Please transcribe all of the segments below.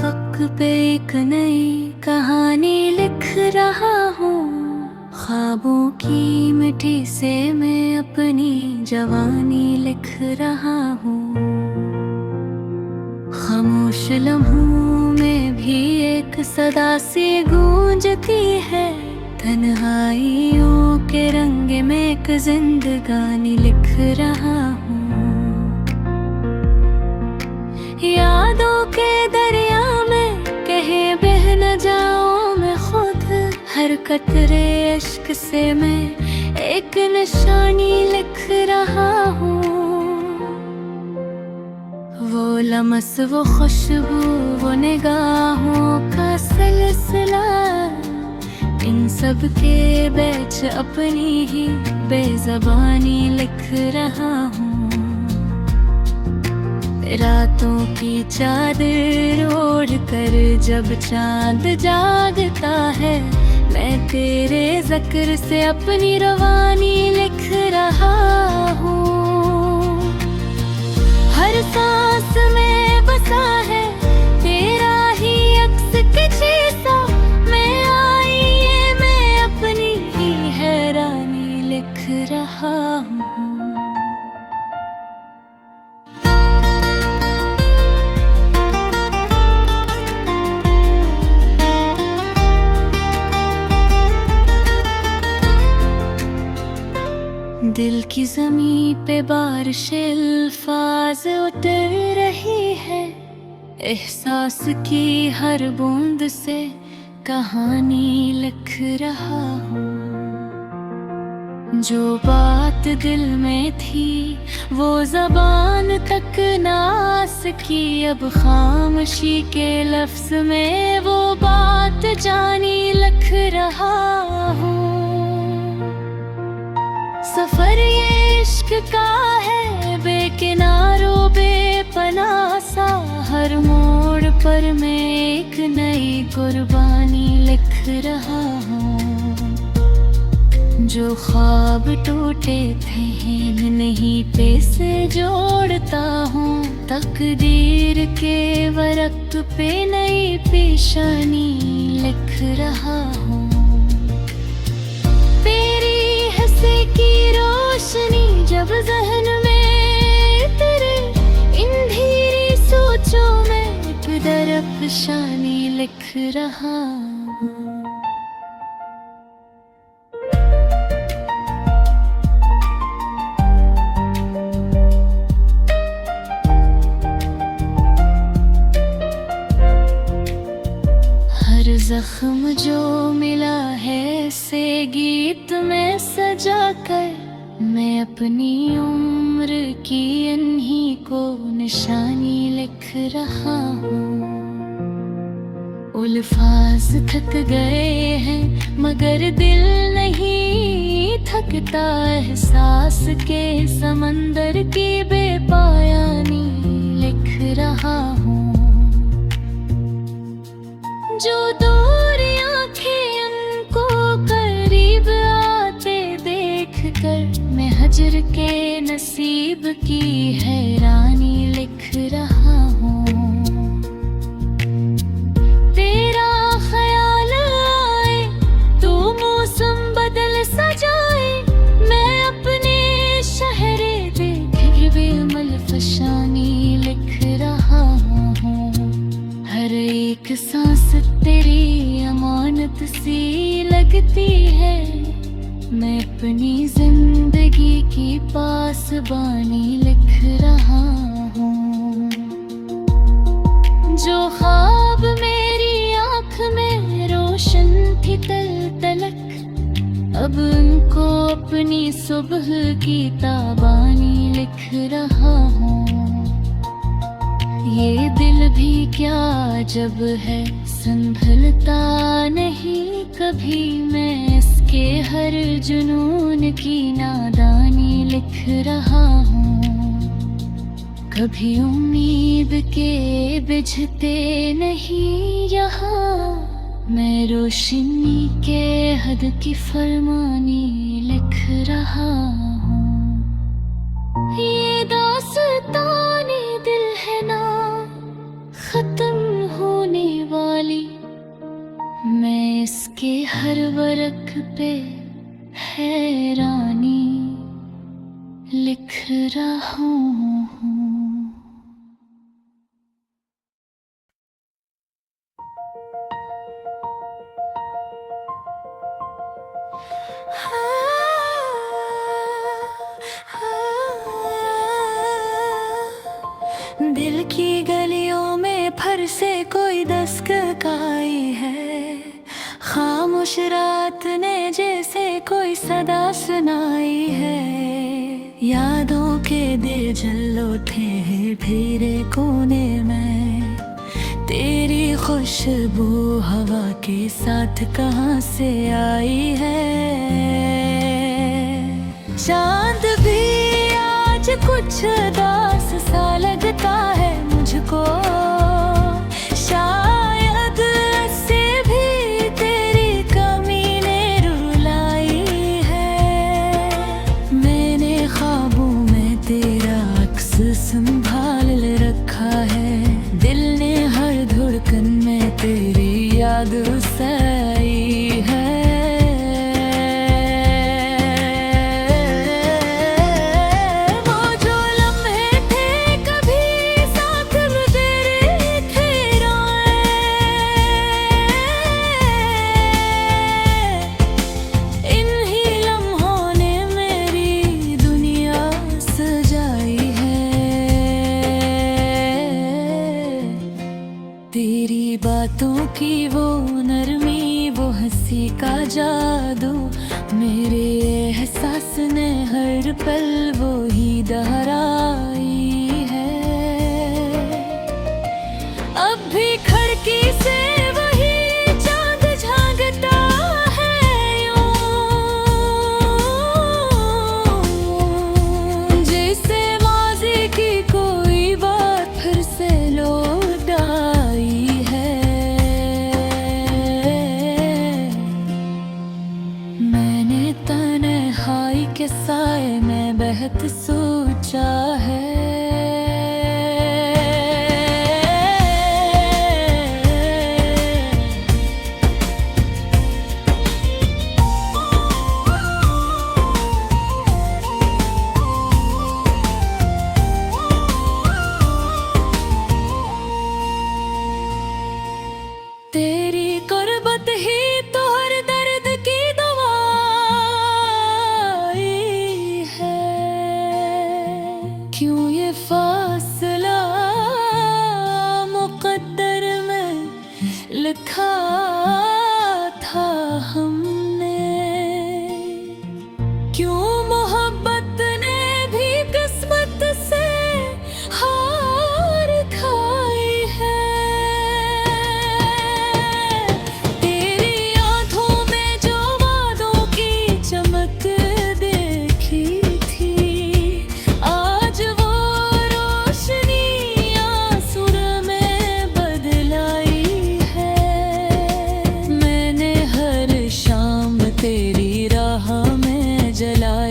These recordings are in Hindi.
अफक पे एक नई कहानी लिख रहा हूँ। ख्वाबों की मिट्टी से मैं अपनी जवानी लिख रहा हूँ। खामोश लम्हों में भी एक सदा सी गूंजती है। तन्हाइयों के रंग में एक जिंदगानी लिख रहा हूँ। यादों के दरिया में कहीं बह न जाऊं मैं खुद। हर कतरे इश्क से मैं एक निशानी लिख रहा हूँ। वो लम्स, वो खुशबू, वो निगाहों का सिलसिला, इन सब के बीच अपनी ही बेज़बानी लिख रहा हूँ। रातों की चादर ओढ़ कर जब चांद जागता है, मैं तेरे ज़िक्र से अपनी रवानी लिख रहा हूँ। हर सांस में बसा है तेरा ही अक्स के जैसा। मैं आईये में अपनी ही हैरानी लिख रहा हूँ। दिल की ज़मीं पे बारिशें अल्फाज उतर रही है। एहसास की हर बूंद से कहानी लिख रहा हूँ। जो बात दिल में थी वो ज़बान तक ना आ सकी, अब खामोशी के लफ्ज़ में वो बात जानी लिख रहा हूँ। सफर ये इश्क का है बेकिनारों बेपनाह सा। हर मोड़ पर मैं एक नई कुर्बानी लिख रहा हूँ। जो ख्वाब टूटे थे नहीं पे से जोड़ता हूँ। तकदीर के वरक़ पे नई पेशानी लिख रहा हूँ। की रोशनी जब ज़हन में तेरे, इन धीरी सोचों में एक दरफ़शानी लिख रहा हूँ। हर ज़ख्म जो मिला है से गीत में सजा कर, मैं अपनी उम्र की इन्हीं को निशानी लिख रहा हूँ। अल्फाज थक गए हैं मगर दिल नहीं थकता। एहसास के समंदर की बेपायानी लिख रहा हूँ। जो दूरी आँखें उनको करीब आते देख कर, मैं हजर के नसीब की हैरानी लिख रहा हूँ। तेरा ख्याल आए तो मौसम बदल सजाए, मैं अपने शहरे देख बेमल फशानी लिख रहा हूँ। हर एक सांस तेरी अमानत सी लगती है। मैं अपनी जिंदगी की पासबानी लिख रहा हूँ। जो ख्वाब मेरी आँख में रोशन थी तलक, अब उनको अपनी सुबह की ताबानी लिख रहा हूँ। ये दिल भी क्या जब है संभलता नहीं कभी, मैं इसके हर जुनून की नादानी लिख रहा हूँ। कभी उम्मीद के बुझते नहीं यहाँ, मैं रोशनी के हद की फरमानी लिख रहा हूँ। ये दास्ताने दिल है ना खत्म होने इसके हर वर्क पे हैरानी लिख रहा हूँ। दिल की गलियों में फर से कोई दस्तक आई है, खामोश रात ने जैसे कोई सदा सुनाई है। यादों के दिल जल उठे हैं फिरे कोने में, तेरी खुशबू हवा के साथ कहाँ से आई है। चांद भी आज कुछ उदास सा लगता है मुझको, शायद से भी तेरी कमी ने रुलाई है। मैंने ख्वाबों में तेरा अक्स संभाल रखा है, दिल ने हर धड़कन में तेरी याद सही है। तेरी बातों की वो नरमी, वो हंसी का जादू, मेरे एहसास ने हर पल वो ही दोहराई है। अब भी खिड़की से वही चांद झांकता है यूं, जैसे माज़ी की कोई बात फिर से लौट आई है। मैंने तन्हाई के साए में बहुत सोचा है। तेरी कुर्बत ही तो हर दर्द की दवाई है। क्यों ये फासला मुक़द्दर में लिखा था हमने, क्यों मोहब्बत ने भी किस्मत से हार खाई है।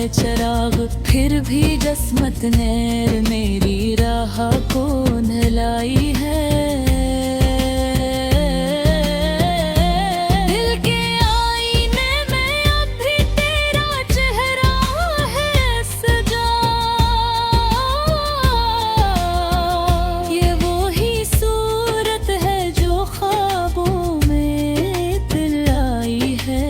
चराग फिर भी किस्मत ने मेरी राह को ढलाई है। दिल के आईने में अब भी तेरा चेहरा है सजा, ये वो ही सूरत है जो ख्वाबों में दिलाई है।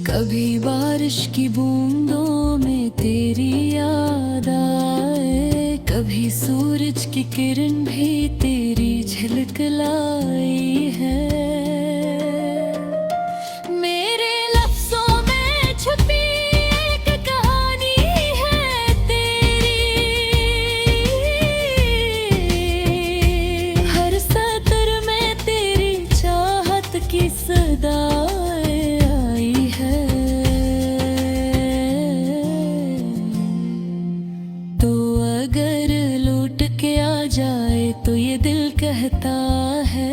कभी बारिश की बूंदों में तेरी याद आए, कभी सूरज की किरण भी तेरी झलक लाई है। मेरे लफ्ज़ों में छुपी एक कहानी है तेरी, हर सतर में तेरी चाहत की सदा जाए तो ये दिल कहता है।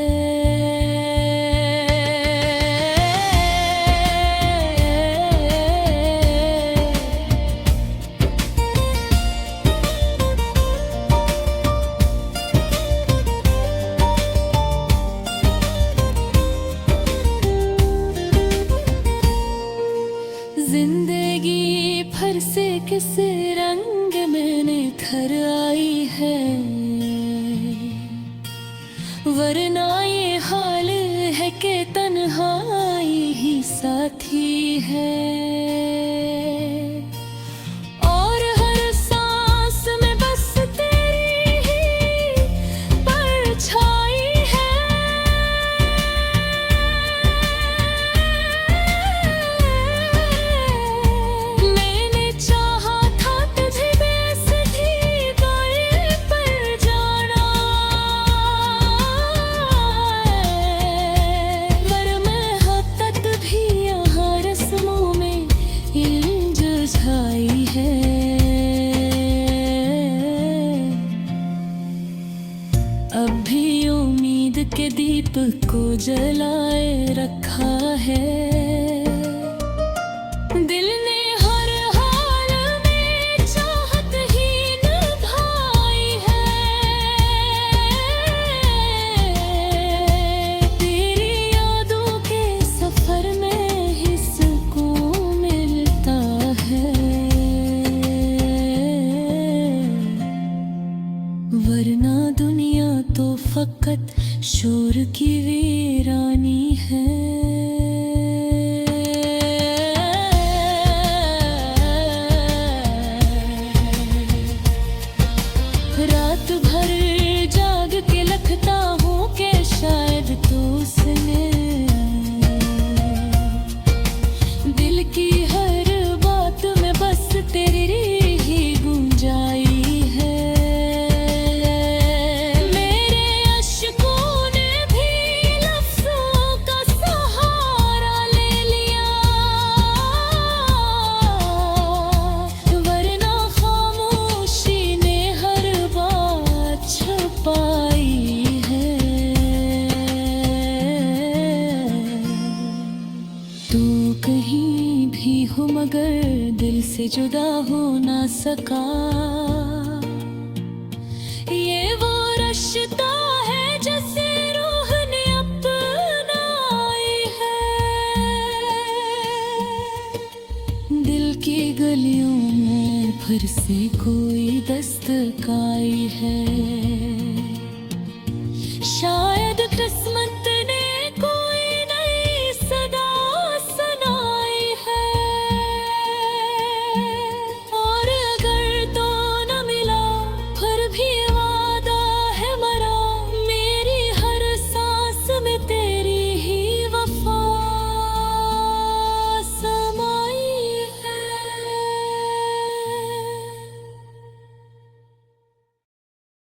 वरना ये हाल है कि तन्हाई ही साथी है। और हर सांस में बस तेरी ही परछाई है। मैंने चाहा था तुझे बेसुधी गाए पर जाना, पर मैं हद तक भी यहाँ रस्मों में उलझाई है। अब भी उम्मीद के दीप को जलाए रखा है। दिल ने हर हाल में चाहत ही निभाई है। तेरी यादों के सफर में ही सुकून मिलता है। वरना दुनिया तो फकत शोर की वीरानी है। रात भर जाग के लखता हूँ कि शायद तू सुने। दिल की हर बात में बस तेरी ही गुंजाई है। मेरे अश्कों ने भी लफ्ज़ों का सहारा ले लिया, वरना खामोशी ने हर बात छुपाई है। तू कहीं भी हो मगर दिल से जुदा हो ना सका। ये वो रिश्ता है जैसे रूह ने अपनाई है। दिल की गलियों में फिर से कोई दस्तकार